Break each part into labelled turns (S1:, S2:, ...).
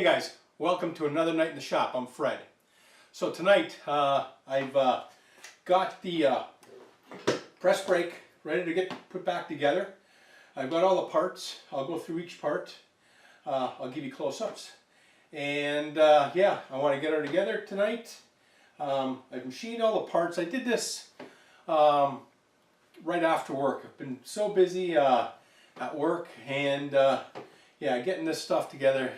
S1: guys, welcome to another night in the shop. I'm Fred. So tonight I've got the press brake ready to get put back together. I've got all the parts. I'll go through each part. I'll give you close-ups. And yeah, I want to get her together tonight. I've machined all the parts. I did this right after work. I've been so busy at work, and yeah, getting this stuff together,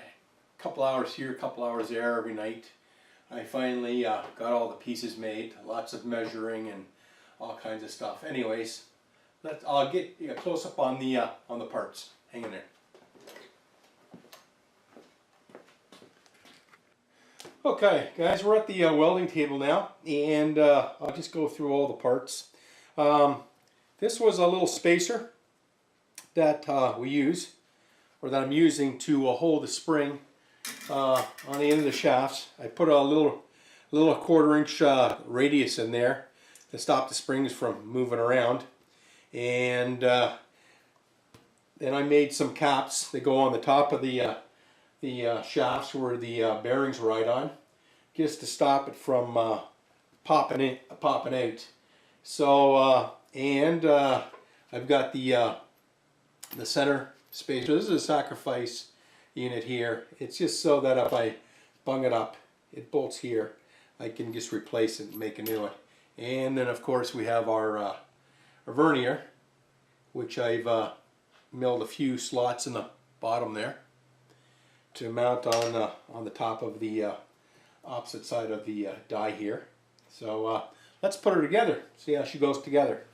S1: a couple hours here, a couple hours there every night. I finally got all the pieces made, lots of measuring and all kinds of stuff. Anyways, I'll get a close up on the parts. Hang in there. Okay, guys, we're at the welding table now, and I'll just go through all the parts. This was a little spacer that we use, or that I'm using to hold the spring on the end of the shafts. I put a little 1/4 inch radius in there to stop the springs from moving around, and then I made some caps that go on the top of the shafts where the bearings ride on, just to stop it from popping out. So and I've got the center spacer. This is a sacrifice unit here. It's just so that if I bung it up, it bolts here, I can just replace it and make a new one. And then of course we have our vernier, which I've milled a few slots in the bottom there to mount on the top of the opposite side of the die here. So let's put her together, see how she goes together.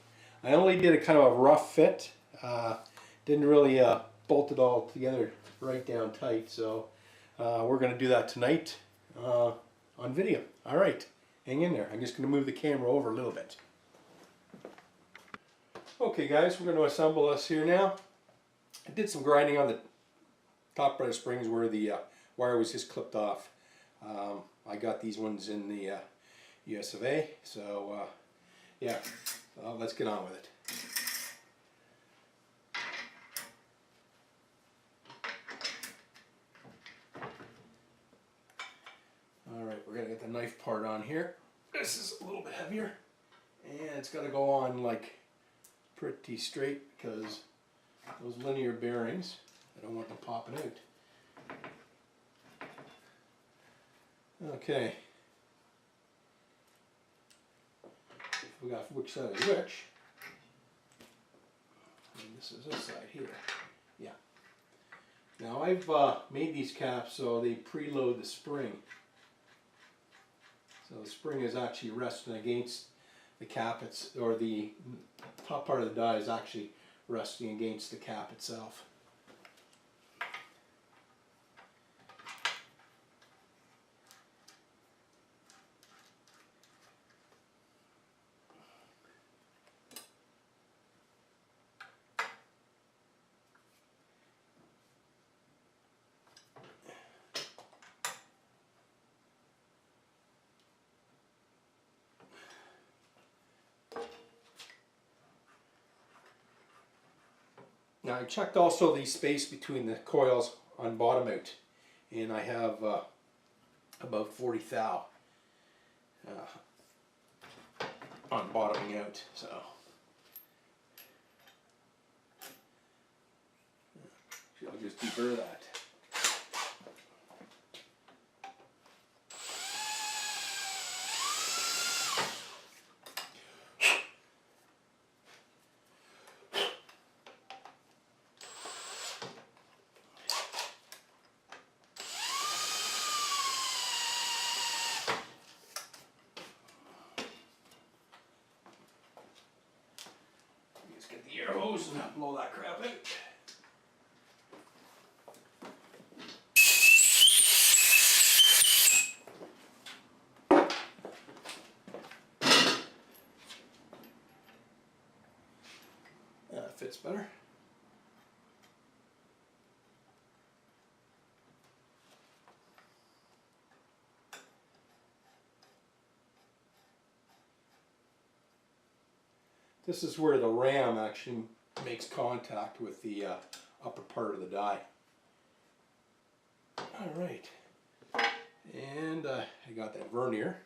S1: I only did a kind of a rough fit. Didn't really bolt it all together right down tight, so we're going to do that tonight on video. All right, hang in there. I'm just going to move the camera over a little bit. Okay guys, we're going to assemble this here now. I did some grinding on the top part of the springs where the wire was just clipped off. I got these ones in the US of A, so yeah, let's get on with it. Alright, we're going to get the knife part on here. This is a little bit heavier, and it's got to go on like pretty straight because those linear bearings, I don't want them popping out. Okay. We got which side is which. And this is this side here. Yeah. Now I've made these caps so they preload the spring. So the spring is actually resting against the cap, or the top part of the die is actually resting against the cap itself. Now I checked also the space between the coils on bottom out, and I have about 40 thou on bottoming out. So I'll just deburr that. Get the air hose and blow that crap out. That fits better. This is where the ram actually makes contact with the upper part of the die. Alright, And I got that vernier.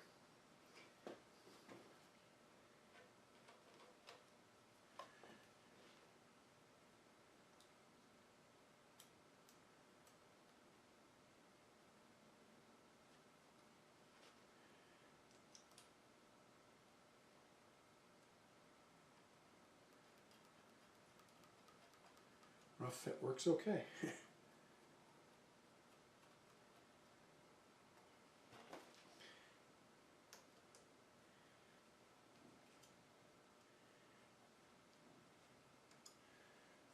S1: Rough fit works okay.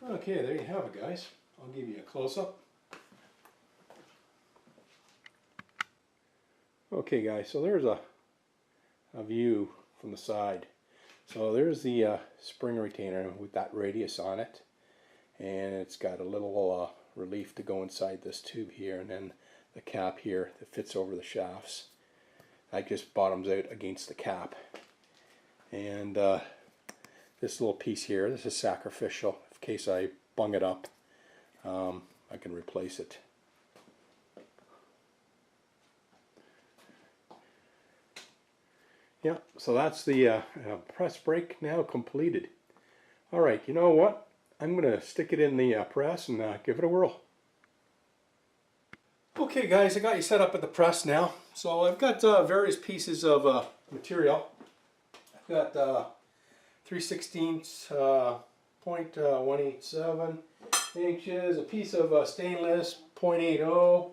S1: Okay, there you have it, guys. I'll give you a close-up. Okay, guys, so there's a view from the side. So there's the spring retainer with that radius on it, and it's got a little relief to go inside this tube here, and then the cap here that fits over the shafts. That just bottoms out against the cap. And this little piece here, this is sacrificial. In case I bung it up, I can replace it. Yeah, so that's the press brake now completed. Alright, you know what? I'm going to stick it in the press and give it a whirl. Okay guys, I got you set up at the press now. So I've got various pieces of material. I've got 3/16 0.187 inches, a piece of stainless 0.80.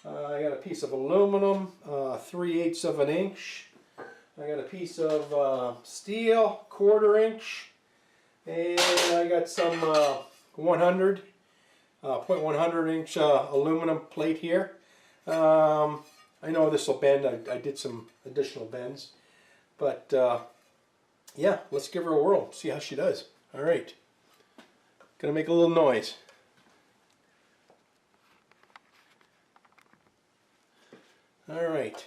S1: I got a piece of aluminum 3/8 of an inch. I got a piece of steel 1/4 inch, and I got some 0.100 inch aluminum plate here. I know this will bend. I did some additional bends, but yeah, let's give her a whirl, see how she does. All right, gonna make a little noise. All right.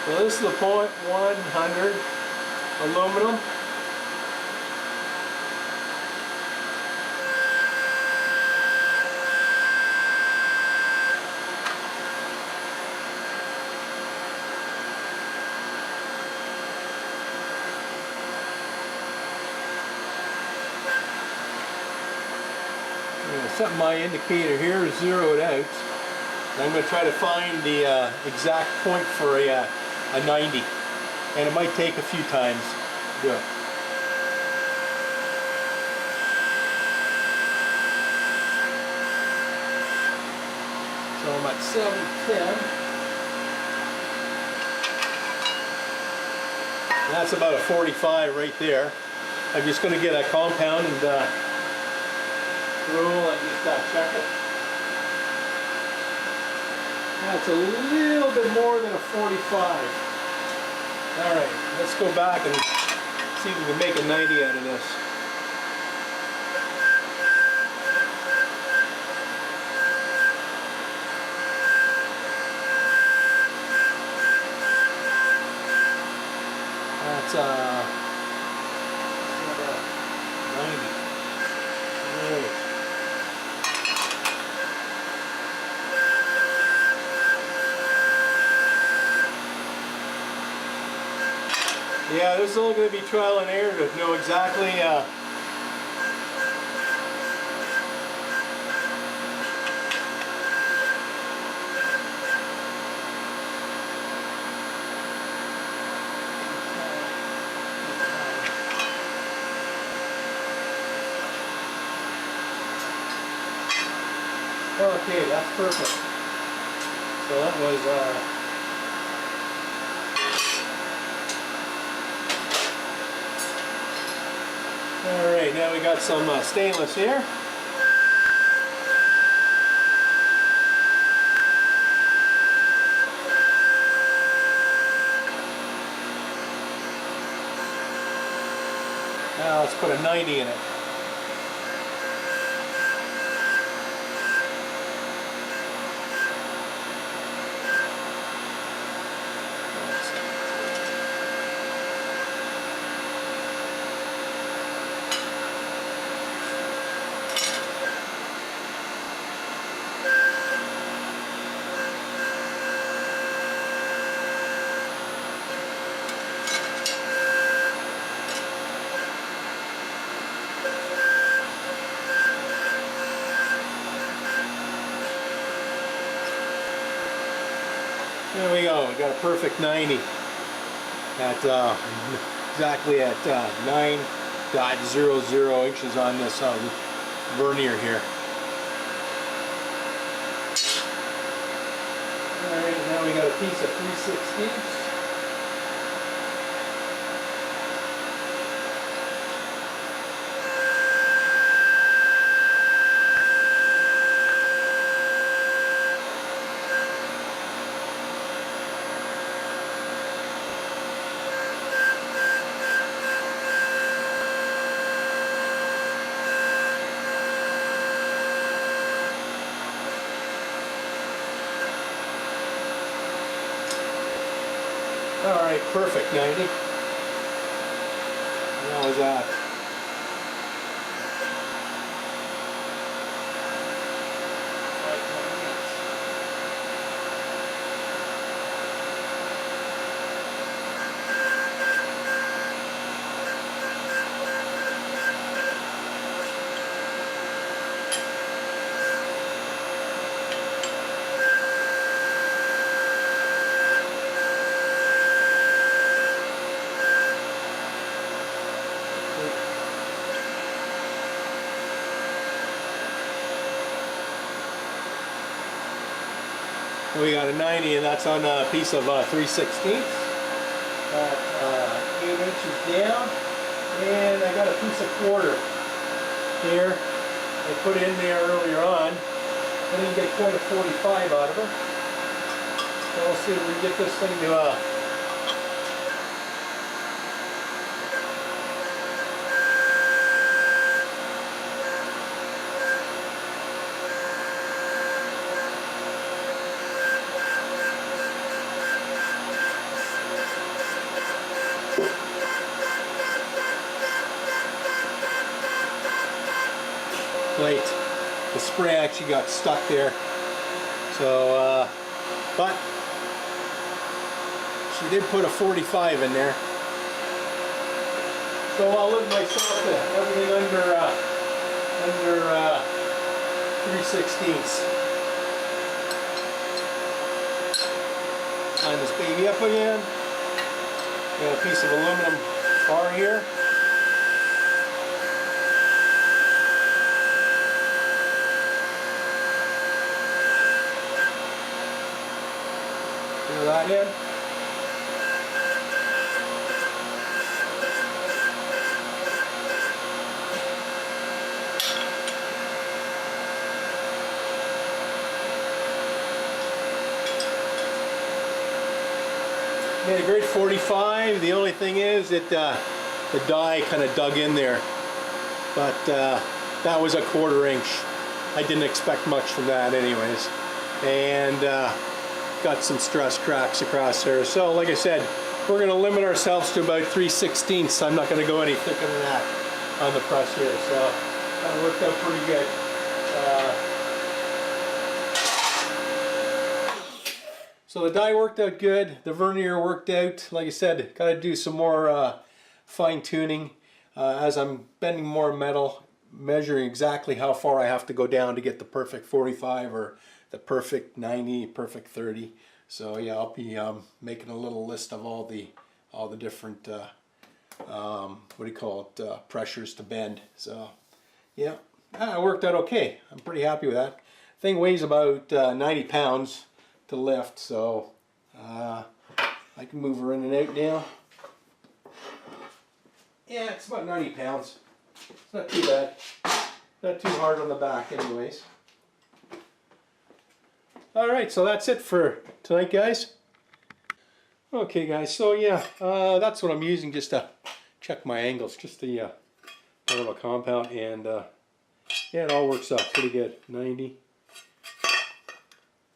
S1: So this is the 0.100 aluminum. Set my indicator here is zeroed out. And I'm going to try to find the exact point for a 90, and it might take a few times to do it. So I'm at 710. That's about a 45 right there. I'm just going to get a compound and rule and just check it. That's a little bit more than a 45. Alright, let's go back and see if we can make a 90 out of this. That's 90. Alright. Yeah, this is all going to be trial and error to know exactly okay, that's perfect. So that was alright, now we got some stainless here. Now let's put a 90 in it. There we go. We got a perfect 90 at exactly at 9.00 inches on this vernier here. Alright, now we got a piece of 3/16. Alright, perfect 90. How was that? We got a 90, and that's on a piece of 3/16. 8 inches down, and I got a piece of quarter here. I put in there earlier on. I didn't get quite a 45 out of it. So we'll see if we can get this thing to plate. The spray actually got stuck there. So, but she did put a 45 in there. So I'll limit myself to everything under 3/16. Line this baby up again. Got a piece of aluminum bar here. Fill that in. Made a great 45. The only thing is that the die kind of dug in there, but that was a 1/4 inch. I didn't expect much from that anyways, and got some stress cracks across there. So like I said, we're going to limit ourselves to about 3/16. I'm not going to go any thicker than that on the press here, so that worked out pretty good. So the die worked out good, the vernier worked out. Like I said, got to do some more fine tuning as I'm bending more metal, measuring exactly how far I have to go down to get the perfect 45 or the perfect 90, perfect 30. So yeah, I'll be making a little list of all the different what do you call it, pressures to bend. So yeah, it worked out okay. I'm pretty happy with that. Thing weighs about 90 pounds to lift, so I can move her in and out now. Yeah, it's about 90 pounds. It's not too bad. Not too hard on the back anyways. Alright, so that's it for tonight, guys. Okay guys, so yeah, that's what I'm using just to check my angles, just the part of a compound, and yeah, it all works out pretty good. 90,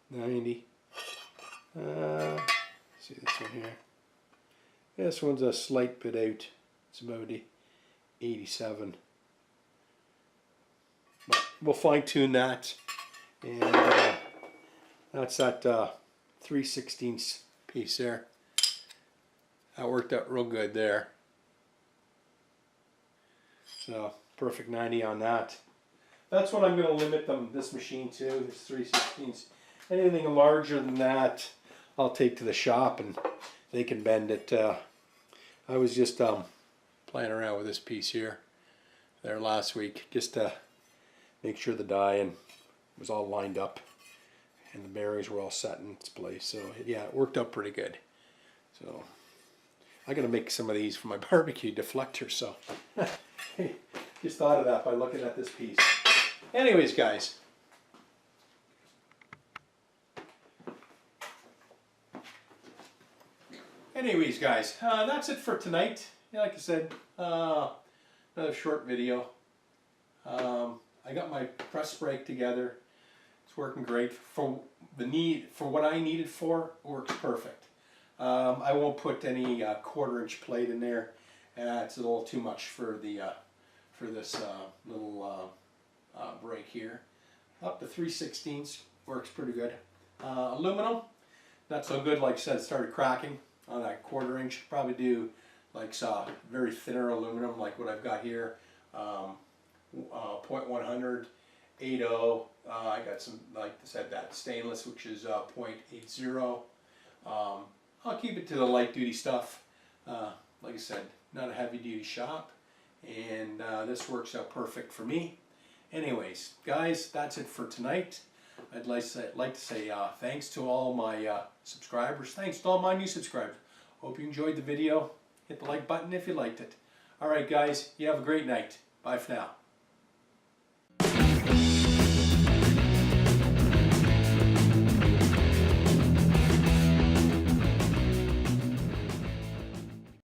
S1: 90. See this one here. This one's a slight bit out. It's about 87. But we'll fine tune that, and that's that 3/16 piece there. That worked out real good there. So perfect 90 on that. That's what I'm going to limit this machine to. This 3/16. Anything larger than that, I'll take to the shop and they can bend it. I was just playing around with this piece here there last week just to make sure the die and was all lined up and the bearings were all set in its place. So yeah, it worked out pretty good. So I gotta make some of these for my barbecue deflector. So just thought of that by looking at this piece. Anyways, guys. That's it for tonight. Yeah, like I said, another short video. I got my press brake together. It's working great for for what I need it for. Works perfect. I won't put any 1/4-inch plate in there. It's a little too much for the for this little brake here. Up to 3/16 works pretty good. Aluminum, not so good. Like I said, it started cracking on that 1/4-inch. Probably do like very thinner aluminum like what I've got here. 0.100, 80. I got some, like I said, that stainless, which is 0.80. I'll keep it to the light duty stuff. Like I said, not a heavy duty shop, and this works out perfect for me. Anyways, guys, that's it for tonight. I'd like to say thanks to all my subscribers. Thanks to all my new subscribers. Hope you enjoyed the video. Hit the like button if you liked it. All right, guys, you have a great night. Bye for now.